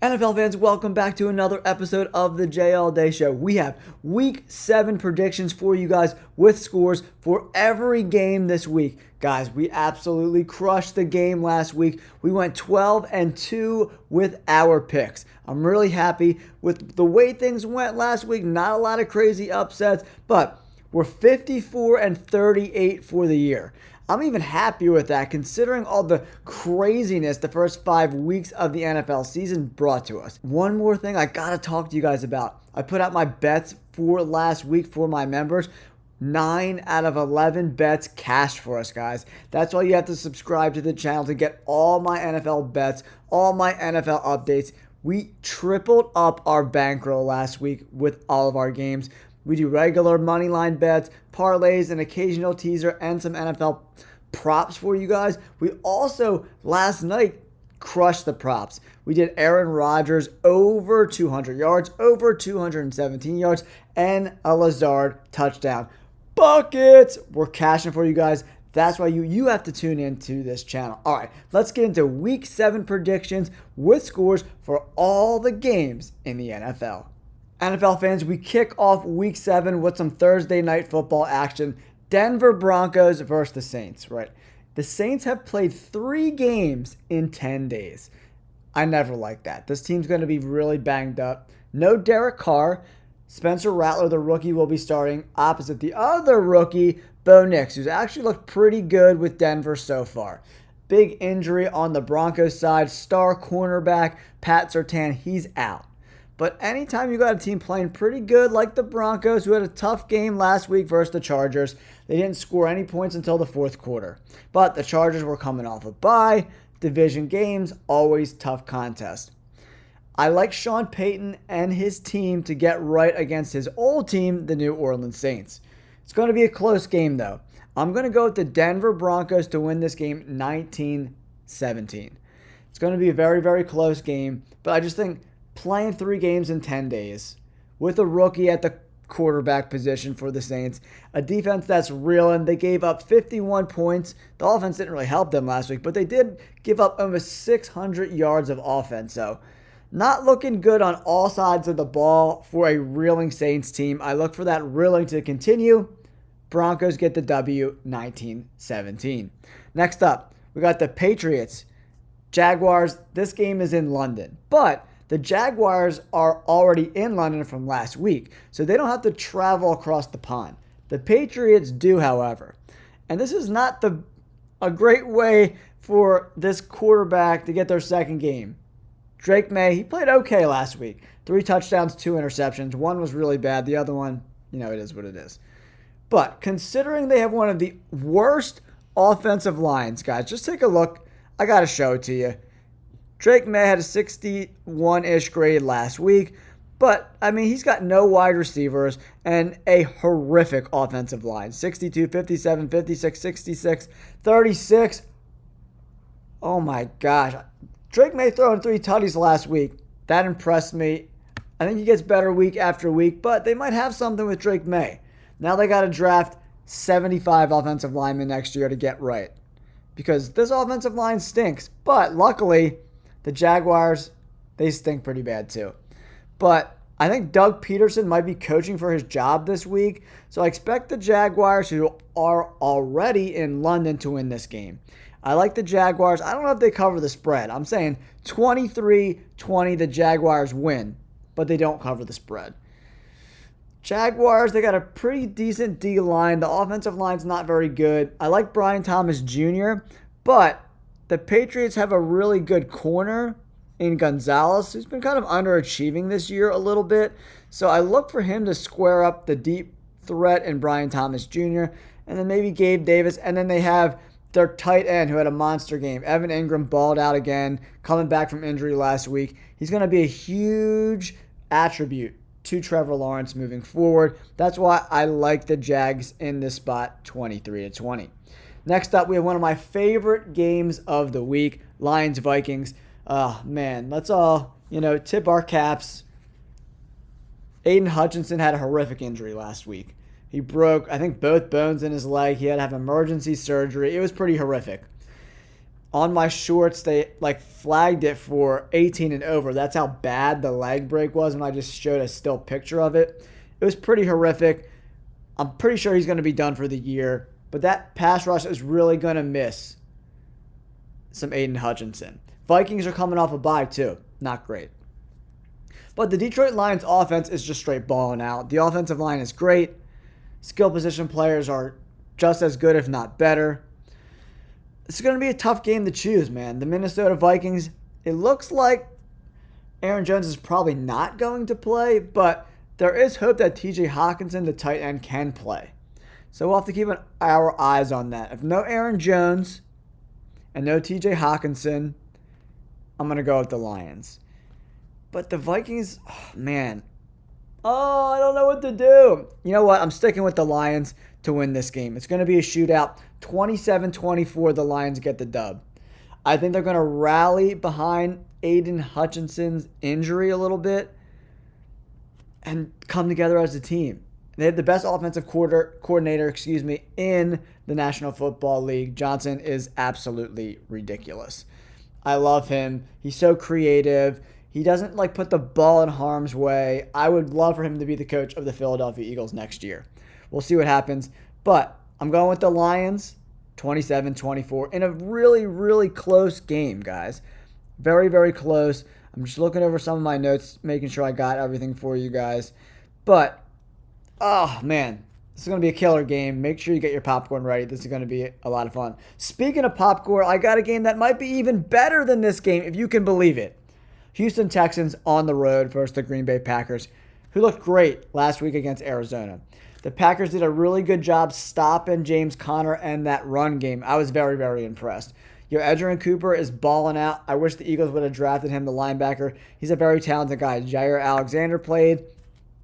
NFL fans, welcome back to another episode of the J All Day Show. We have Week 7 predictions for you guys with scores for every game this week. Guys, we absolutely crushed the game last week. We went 12-2 with our picks. I'm really happy with the way things went last week. Not a lot of crazy upsets, but we're 54-38 for the year. I'm even happier with that considering all the craziness the first 5 weeks of the NFL season brought to us. One more thing I gotta talk to you guys about. I put out my bets for last week for my members. 9 out of 11 bets cashed for us, guys. That's why you have to subscribe to the channel to get all my NFL bets, all my NFL updates. We tripled up our bankroll last week with all of our games. We do regular money line bets, parlays, an occasional teaser, and some NFL props for you guys. We also, last night, crushed the props. We did Aaron Rodgers over 200 yards, over 217 yards, and a Lazard touchdown. Buckets! We're cashing for you guys. That's why you have to tune into this channel. All right, let's get into Week 7 predictions with scores for all the games in the NFL. NFL fans, we kick off Week 7 with some Thursday night football action. Denver Broncos versus the Saints, right? The Saints have played 3 games in 10 days. I never liked that. This team's going to be really banged up. No Derek Carr. Spencer Rattler, the rookie, will be starting opposite the other rookie, Bo Nix, who's actually looked pretty good with Denver so far. Big injury on the Broncos side. Star cornerback Pat Surtain, he's out. But anytime you got a team playing pretty good like the Broncos, who had a tough game last week versus the Chargers, they didn't score any points until the fourth quarter. But the Chargers were coming off a bye. Division games, always tough contest. I like Sean Payton and his team to get right against his old team, the New Orleans Saints. It's going to be a close game, though. I'm going to go with the Denver Broncos to win this game 19-17. It's going to be a very, very close game, but I just think playing 3 games in 10 days with a rookie at the quarterback position for the Saints, a defense that's reeling. They gave up 51 points. The offense didn't really help them last week, but they did give up almost 600 yards of offense. So not looking good on all sides of the ball for a reeling Saints team. I look for that reeling to continue. Broncos get the W 19-17. Next up, we got the Patriots. Jaguars. This game is in London, but the Jaguars are already in London from last week, so they don't have to travel across the pond. The Patriots do, however. And this is not a great way for this quarterback to get their second game. Drake May, he played okay last week. 3 touchdowns, 2 interceptions. One was really bad. The other one, it is what it is. But considering they have one of the worst offensive lines, guys, just take a look. I got to show it to you. Drake May had a 61-ish grade last week, but, he's got no wide receivers and a horrific offensive line. 62, 57, 56, 66, 36. Oh my gosh. Drake May throwing 3 tutties last week. That impressed me. I think he gets better week after week, but they might have something with Drake May. Now they got to draft 75 offensive linemen next year to get right, because this offensive line stinks. But luckily, the Jaguars, they stink pretty bad too. But I think Doug Peterson might be coaching for his job this week. So I expect the Jaguars, who are already in London, to win this game. I like the Jaguars. I don't know if they cover the spread. I'm saying 23-20 the Jaguars win, but they don't cover the spread. Jaguars, they got a pretty decent D-line. The offensive line's not very good. I like Brian Thomas Jr., but the Patriots have a really good corner in Gonzalez, who's been kind of underachieving this year a little bit. So I look for him to square up the deep threat in Brian Thomas Jr., and then maybe Gabe Davis. And then they have their tight end who had a monster game. Evan Ingram balled out again, coming back from injury last week. He's going to be a huge attribute to Trevor Lawrence moving forward. That's why I like the Jags in this spot, 23-20. Next up, we have one of my favorite games of the week, Lions-Vikings. Oh, man, let's all, tip our caps. Aiden Hutchinson had a horrific injury last week. He broke, I think, both bones in his leg. He had to have emergency surgery. It was pretty horrific. On my shorts, they like flagged it for 18 and over. That's how bad the leg break was when I just showed a still picture of it. It was pretty horrific. I'm pretty sure he's going to be done for the year. But that pass rush is really going to miss some Aiden Hutchinson. Vikings are coming off a bye too. Not great. But the Detroit Lions offense is just straight balling out. The offensive line is great. Skill position players are just as good, if not better. It's going to be a tough game to choose, man. The Minnesota Vikings, it looks like Aaron Jones is probably not going to play, but there is hope that TJ Hawkinson, the tight end, can play. So we'll have to keep our eyes on that. If no Aaron Jones and no TJ Hawkinson, I'm going to go with the Lions. But the Vikings, man. I don't know what to do. You know what? I'm sticking with the Lions to win this game. It's going to be a shootout. 27-24, the Lions get the dub. I think they're going to rally behind Aiden Hutchinson's injury a little bit and come together as a team. They have the best offensive coordinator, in the National Football League. Johnson is absolutely ridiculous. I love him. He's so creative. He doesn't put the ball in harm's way. I would love for him to be the coach of the Philadelphia Eagles next year. We'll see what happens. But I'm going with the Lions, 27-24, in a really, really close game, guys. Very, very close. I'm just looking over some of my notes, making sure I got everything for you guys. But, oh, man, this is going to be a killer game. Make sure you get your popcorn ready. This is going to be a lot of fun. Speaking of popcorn, I got a game that might be even better than this game, if you can believe it. Houston Texans on the road versus the Green Bay Packers, who looked great last week against Arizona. The Packers did a really good job stopping James Conner and that run game. I was very, very impressed. Edgerrin Cooper is balling out. I wish the Eagles would have drafted him, the linebacker. He's a very talented guy. Jair Alexander played.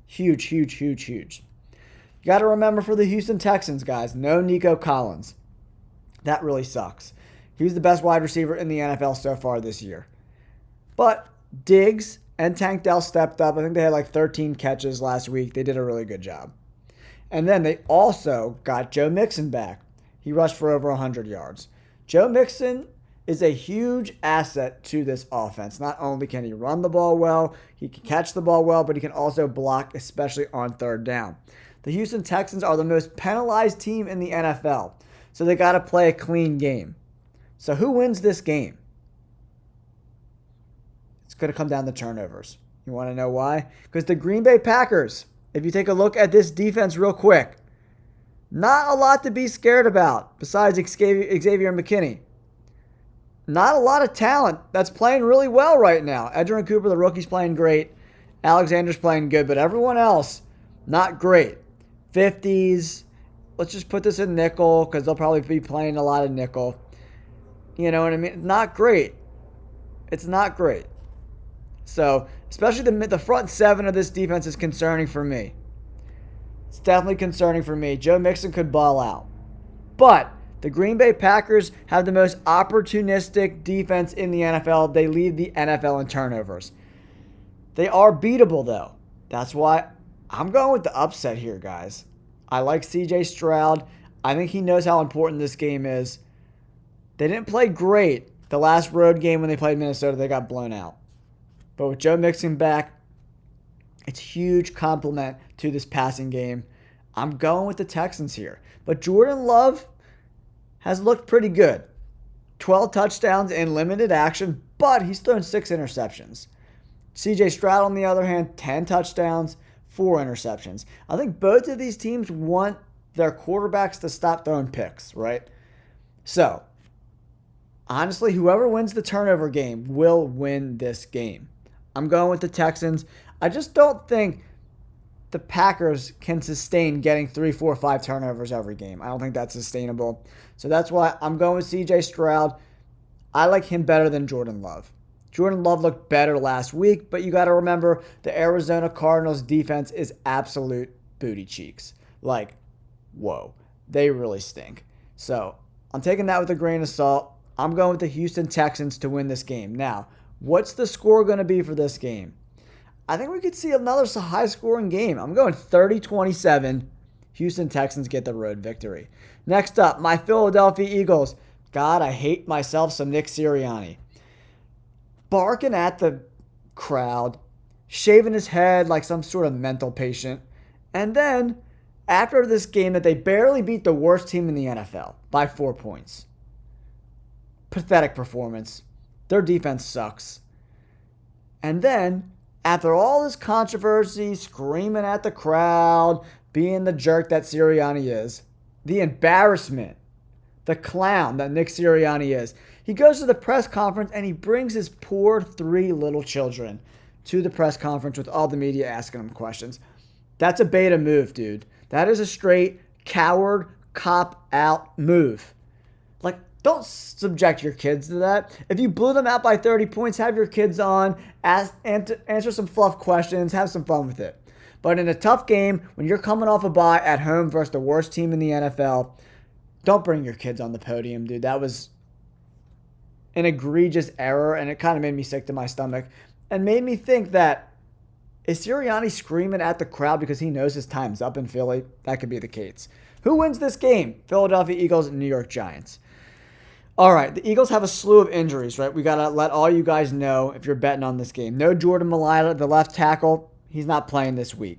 Huge, huge, huge, huge. You got to remember for the Houston Texans, guys, no Nico Collins. That really sucks. He was the best wide receiver in the NFL so far this year. But Diggs and Tank Dell stepped up. I think they had 13 catches last week. They did a really good job. And then they also got Joe Mixon back. He rushed for over 100 yards. Joe Mixon is a huge asset to this offense. Not only can he run the ball well, he can catch the ball well, but he can also block, especially on third down. The Houston Texans are the most penalized team in the NFL, so they got to play a clean game. So who wins this game? It's going to come down to turnovers. You want to know why? Because the Green Bay Packers, if you take a look at this defense real quick, not a lot to be scared about besides Xavier McKinney. Not a lot of talent that's playing really well right now. Edgerrin Cooper, the rookie's playing great. Alexander's playing good, but everyone else, not great. 50s. Let's just put this in nickel because they'll probably be playing a lot of nickel. You know what I mean? Not great. It's not great. So, especially the front seven of this defense is concerning for me. It's definitely concerning for me. Joe Mixon could ball out. But the Green Bay Packers have the most opportunistic defense in the NFL. They lead the NFL in turnovers. They are beatable, though. That's why I'm going with the upset here, guys. I like C.J. Stroud. I think he knows how important this game is. They didn't play great the last road game when they played Minnesota. They got blown out. But with Joe Mixon back, it's a huge compliment to this passing game. I'm going with the Texans here. But Jordan Love has looked pretty good. 12 touchdowns in limited action, but he's thrown 6 interceptions. C.J. Stroud, on the other hand, 10 touchdowns, 4 interceptions. I think both of these teams want their quarterbacks to stop throwing picks, right? So, honestly, whoever wins the turnover game will win this game. I'm going with the Texans. I just don't think the Packers can sustain getting 3, 4, 5 turnovers every game. I don't think that's sustainable. So that's why I'm going with C.J. Stroud. I like him better than Jordan Love. Jordan Love looked better last week, but you got to remember the Arizona Cardinals defense is absolute booty cheeks. Whoa. They really stink. So I'm taking that with a grain of salt. I'm going with the Houston Texans to win this game. Now, what's the score going to be for this game? I think we could see another high-scoring game. I'm going 30-27. Houston Texans get the road victory. Next up, my Philadelphia Eagles God, I hate myself some Nick Sirianni. Barking at the crowd, shaving his head like some sort of mental patient. And then, after this game that they barely beat the worst team in the NFL by 4 points. Pathetic performance. Their defense sucks. And then, after all this controversy, screaming at the crowd, being the jerk that Sirianni is, the embarrassment, the clown that Nick Sirianni is, he goes to the press conference and he brings his poor 3 little children to the press conference with all the media asking him questions. That's a beta move, dude. That is a straight coward, cop-out move. Like, don't subject your kids to that. If you blew them out by 30 points, have your kids on, answer some fluff questions, have some fun with it. But in a tough game, when you're coming off a bye at home versus the worst team in the NFL, don't bring your kids on the podium, dude. That was an egregious error, and it kind of made me sick to my stomach and made me think that, is Sirianni screaming at the crowd because he knows his time's up in Philly? That could be the case. Who wins this game? Philadelphia Eagles and New York Giants. All right, the Eagles have a slew of injuries, right? We got to let all you guys know if you're betting on this game. No Jordan Mailata, the left tackle. He's not playing this week.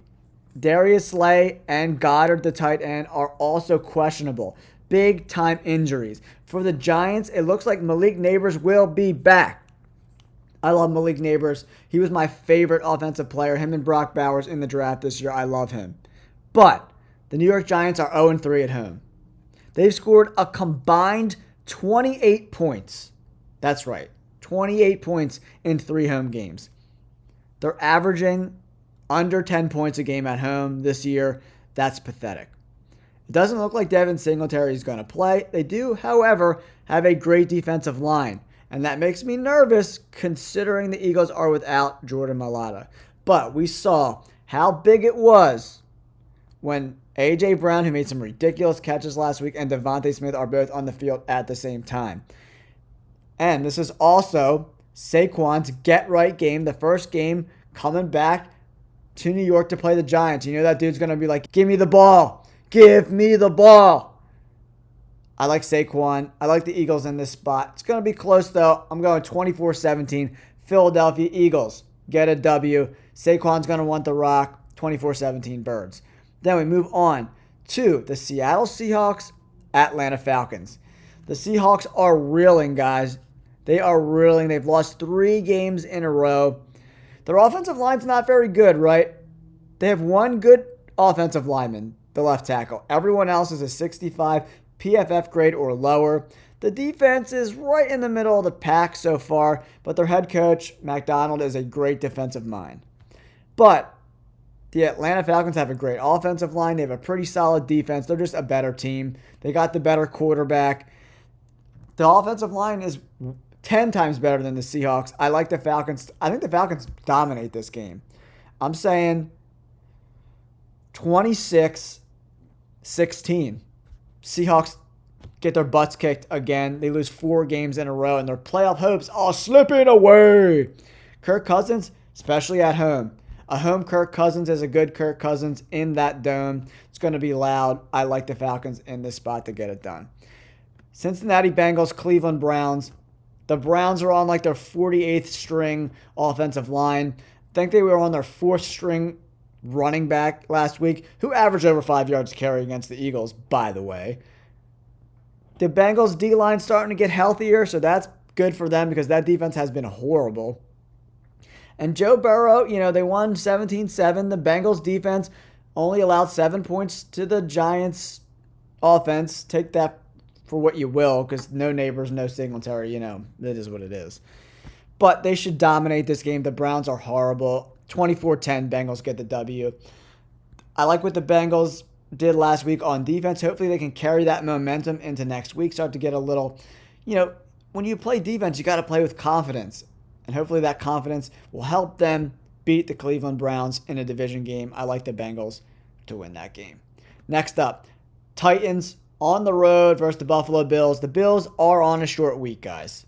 Darius Slay and Goddard, the tight end, are also questionable. Big-time injuries. For the Giants, it looks like Malik Neighbors will be back. I love Malik Neighbors. He was my favorite offensive player. Him and Brock Bowers in the draft this year. I love him. But the New York Giants are 0-3 at home. They've scored a combined 28 points. That's right. 28 points in 3 home games. They're averaging under 10 points a game at home this year. That's pathetic. It doesn't look like Devin Singletary is going to play. They do, however, have a great defensive line. And that makes me nervous considering the Eagles are without Jordan Mailata. But we saw how big it was when A.J. Brown, who made some ridiculous catches last week, and Devontae Smith are both on the field at the same time. And this is also Saquon's get-right game, the first game coming back to New York to play the Giants. You know that dude's going to be like, give me the ball. Give me the ball. I like Saquon. I like the Eagles in this spot. It's going to be close, though. I'm going 24-17. Philadelphia Eagles get a W. Saquon's going to want the rock. 24-17 Birds. Then we move on to the Seattle Seahawks, Atlanta Falcons. The Seahawks are reeling, guys. They are reeling. They've lost 3 games in a row. Their offensive line's not very good, right? They have one good offensive lineman, the left tackle. Everyone else is a 65 PFF grade or lower. The defense is right in the middle of the pack so far, but their head coach, McDonald, is a great defensive mind. But the Atlanta Falcons have a great offensive line. They have a pretty solid defense. They're just a better team. They got the better quarterback. The offensive line is 10 times better than the Seahawks. I like the Falcons. I think the Falcons dominate this game. I'm saying 26-16. Seahawks get their butts kicked again. They lose 4 games in a row, and their playoff hopes are slipping away. Kirk Cousins, especially at home. A home Kirk Cousins is a good Kirk Cousins in that dome. It's going to be loud. I like the Falcons in this spot to get it done. Cincinnati Bengals, Cleveland Browns. The Browns are on like their 48th string offensive line. I think they were on their 4th string running back last week, who averaged over 5 yards carry against the Eagles, by the way. The Bengals D-line starting to get healthier, so that's good for them because that defense has been horrible. And Joe Burrow, they won 17-7. The Bengals defense only allowed 7 points to the Giants offense. Take that for what you will, because no Neighbors, no Singletary, it is what it is. But they should dominate this game. The Browns are horrible. 24-10, Bengals get the W. I like what the Bengals did last week on defense. Hopefully they can carry that momentum into next week. Start to get a little, when you play defense, you got to play with confidence. And hopefully that confidence will help them beat the Cleveland Browns in a division game. I like the Bengals to win that game. Next up, Titans on the road versus the Buffalo Bills. The Bills are on a short week, guys.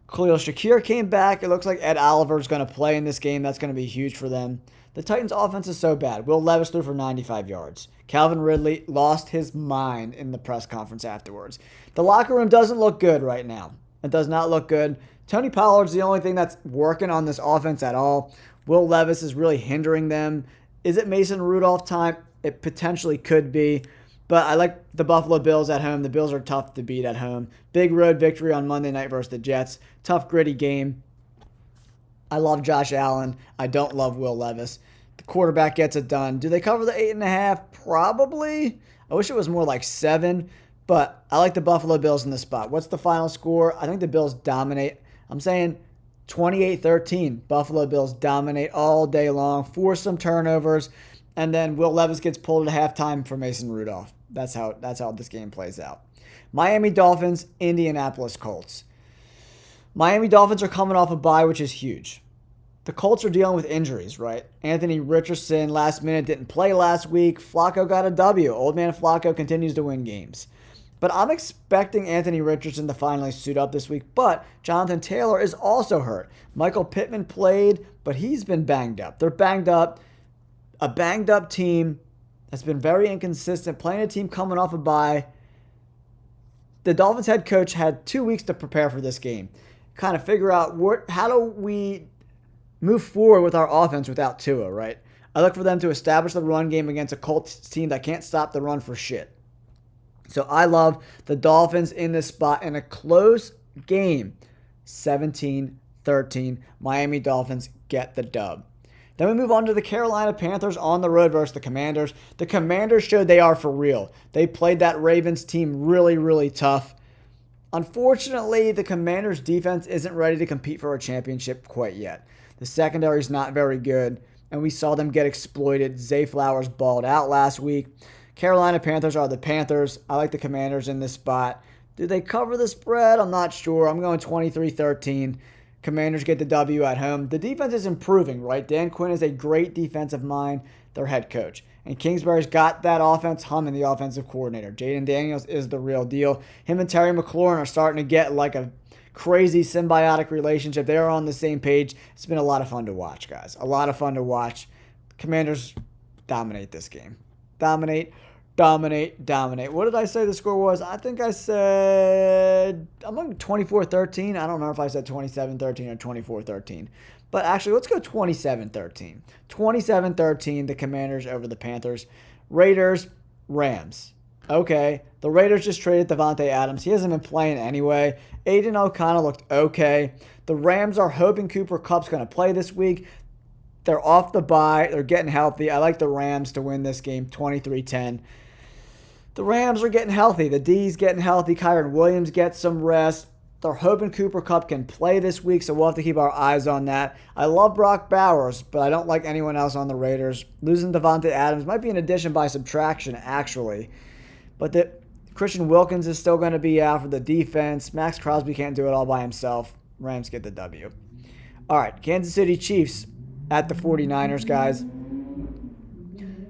Khalil Shakir came back. It looks like Ed Oliver's going to play in this game. That's going to be huge for them. The Titans' offense is so bad. Will Levis threw for 95 yards. Calvin Ridley lost his mind in the press conference afterwards. The locker room doesn't look good right now. It does not look good. Tony Pollard's the only thing that's working on this offense at all. Will Levis is really hindering them. Is it Mason Rudolph time? It potentially could be. But I like the Buffalo Bills at home. The Bills are tough to beat at home. Big road victory on Monday night versus the Jets. Tough, gritty game. I love Josh Allen. I don't love Will Levis. The quarterback gets it done. Do they cover the 8.5? Probably. I wish it was more like 7. But I like the Buffalo Bills in this spot. What's the final score? I think the Bills dominate. I'm saying 28-13. Buffalo Bills dominate all day long. Force some turnovers. And then Will Levis gets pulled at halftime for Mason Rudolph. That's how this game plays out. Miami Dolphins, Indianapolis Colts. Miami Dolphins are coming off a bye, which is huge. The Colts are dealing with injuries, right? Anthony Richardson last minute didn't play last week. Flacco got a W. Old man Flacco continues to win games. But I'm expecting Anthony Richardson to finally suit up this week. But Jonathan Taylor is also hurt. Michael Pittman played, but he's been banged up. They're banged up. A banged up team that's been very inconsistent, playing a team coming off a bye. The Dolphins head coach had 2 weeks to prepare for this game. Kind of figure out how do we move forward with our offense without Tua, right? I look for them to establish the run game against a Colts team that can't stop the run for shit. So I love the Dolphins in this spot in a close game. 17-13. Miami Dolphins get the dub. Then we move on to the Carolina Panthers on the road versus the Commanders. The Commanders showed they are for real. They played that Ravens team really, really tough. Unfortunately, the Commanders' defense isn't ready to compete for a championship quite yet. The secondary is not very good, and we saw them get exploited. Zay Flowers balled out last week. Carolina Panthers are the Panthers. I like the Commanders in this spot. Do they cover the spread? I'm not sure. I'm going 23-13. Commanders get the W at home. The defense is improving, right? Dan Quinn is a great defensive mind, their head coach. And Kingsbury's got that offense humming, the offensive coordinator. Jaden Daniels is the real deal. Him and Terry McLaurin are starting to get like a crazy symbiotic relationship. They are on the same page. It's been a lot of fun to watch, guys. A lot of fun to watch. Commanders dominate this game. Dominate. What did I say the score was? I think I said, I'm going 24-13. I don't know if I said 27-13 or 24-13. But actually, let's go 27-13. 27-13, the Commanders over the Panthers. Raiders, Rams. Okay, the Raiders just traded Devontae Adams. He hasn't been playing anyway. Aiden O'Connell looked okay. The Rams are hoping Cooper Kupp's going to play this week. They're off the bye. They're getting healthy. I like the Rams to win this game 23-10. The Rams are getting healthy. The D's getting healthy. Kyron Williams gets some rest. They're hoping Cooper Kupp can play this week, so we'll have to keep our eyes on that. I love Brock Bowers, but I don't like anyone else on the Raiders. Losing Devontae Adams might be an addition by subtraction, actually. But Christian Wilkins is still going to be out for the defense. Max Crosby can't do it all by himself. Rams get the W. All right, Kansas City Chiefs at the 49ers, guys.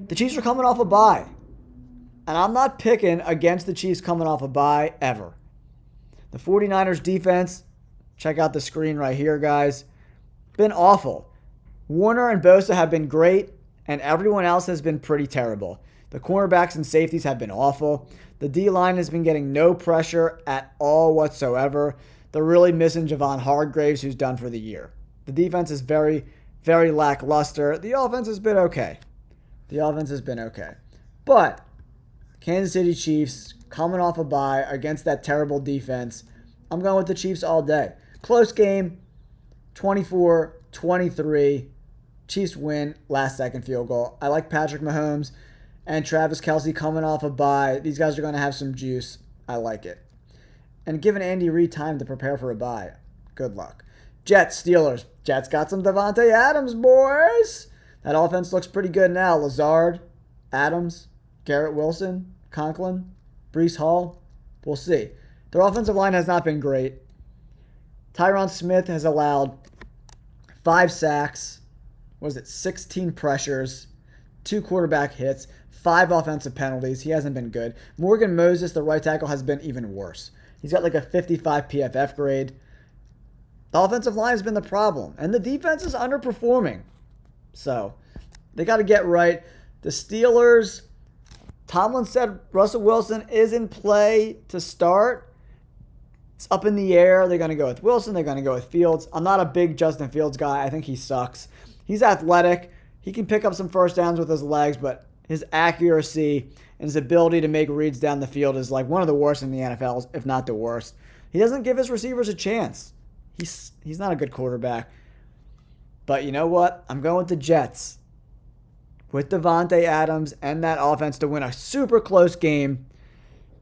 The Chiefs are coming off a bye. And I'm not picking against the Chiefs coming off a bye ever. The 49ers defense, check out the screen right here, guys. Been awful. Warner and Bosa have been great, and everyone else has been pretty terrible. The cornerbacks and safeties have been awful. The D-line has been getting no pressure at all whatsoever. They're really missing Javon Hargraves, who's done for the year. The defense is very, very lackluster. The offense has been okay. But Kansas City Chiefs coming off a bye against that terrible defense. I'm going with the Chiefs all day. Close game, 24-23. Chiefs win, last second field goal. I like Patrick Mahomes and Travis Kelce coming off a bye. These guys are going to have some juice. I like it. And giving Andy Reid time to prepare for a bye. Good luck. Jets, Steelers. Jets got some Devontae Adams, boys. That offense looks pretty good now. Lazard, Adams, Garrett Wilson, Conklin, Breece Hall. We'll see. Their offensive line has not been great. Tyron Smith has allowed 5 sacks. 16 pressures, 2 quarterback hits, 5 offensive penalties. He hasn't been good. Morgan Moses, the right tackle, has been even worse. He's got like a 55 PFF grade. The offensive line has been the problem, and the defense is underperforming. So they got to get right. The Steelers, Tomlin said Russell Wilson is in play to start. It's up in the air. They're going to go with Wilson. They're going to go with Fields. I'm not a big Justin Fields guy. I think he sucks. He's athletic. He can pick up some first downs with his legs, but his accuracy and his ability to make reads down the field is like one of the worst in the NFL, if not the worst. He doesn't give his receivers a chance. He's not a good quarterback. But you know what? I'm going with the Jets. With Devontae Adams and that offense to win a super close game,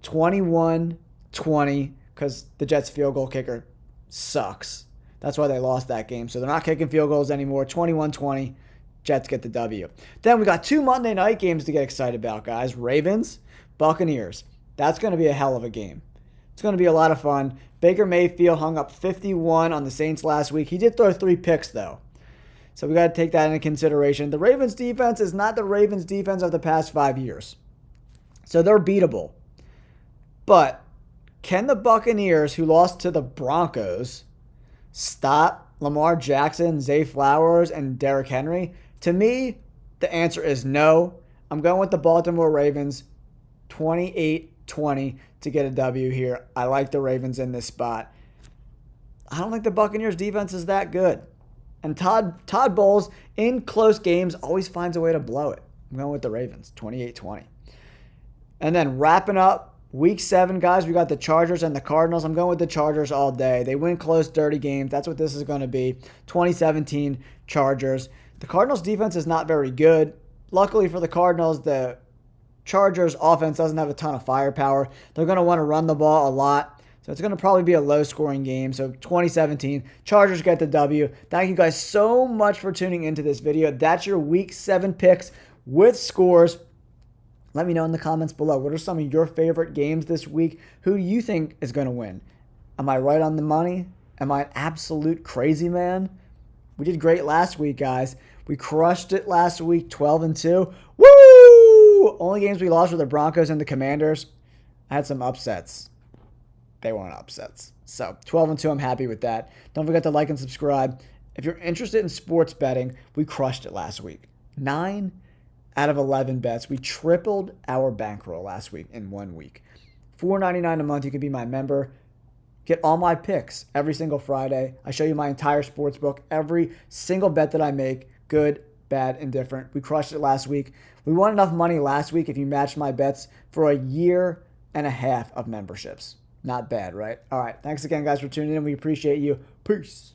21-20, because the Jets' field goal kicker sucks. That's why they lost that game. So they're not kicking field goals anymore. 21-20. Jets get the W. Then we got 2 Monday night games to get excited about, guys. Ravens, Buccaneers. That's going to be a hell of a game. It's going to be a lot of fun. Baker Mayfield hung up 51 on the Saints last week. He did throw 3 picks, though. So we got to take that into consideration. The Ravens defense is not the Ravens defense of the past 5 years. So they're beatable. But can the Buccaneers, who lost to the Broncos, stop Lamar Jackson, Zay Flowers, and Derrick Henry? To me, the answer is no. I'm going with the Baltimore Ravens, 28-20 to get a W here. I like the Ravens in this spot. I don't think the Buccaneers defense is that good. And Todd Bowles, in close games, always finds a way to blow it. I'm going with the Ravens, 28-20. And then wrapping up Week 7, guys, we got the Chargers and the Cardinals. I'm going with the Chargers all day. They win close, dirty games. That's what this is going to be. 2017 Chargers. The Cardinals' defense is not very good. Luckily for the Cardinals, the Chargers' offense doesn't have a ton of firepower. They're going to want to run the ball a lot. So it's going to probably be a low-scoring game. So 2017, Chargers get the W. Thank you guys so much for tuning into this video. That's your Week 7 picks with scores. Let me know in the comments below. What are some of your favorite games this week? Who do you think is going to win? Am I right on the money? Am I an absolute crazy man? We did great last week, guys. We crushed it last week, 12-2. Woo! Only games we lost were the Broncos and the Commanders. I had some upsets. They weren't upsets. So 12-2, I'm happy with that. Don't forget to like and subscribe. If you're interested in sports betting, we crushed it last week. 9 out of 11 bets. We tripled our bankroll last week in 1 week. $4.99 a month. You can be my member. Get all my picks every single Friday. I show you my entire sports book, every single bet that I make, good, bad, indifferent. We crushed it last week. We won enough money last week if you matched my bets for a year and a half of memberships. Not bad, right? All right. Thanks again, guys, for tuning in. We appreciate you. Peace.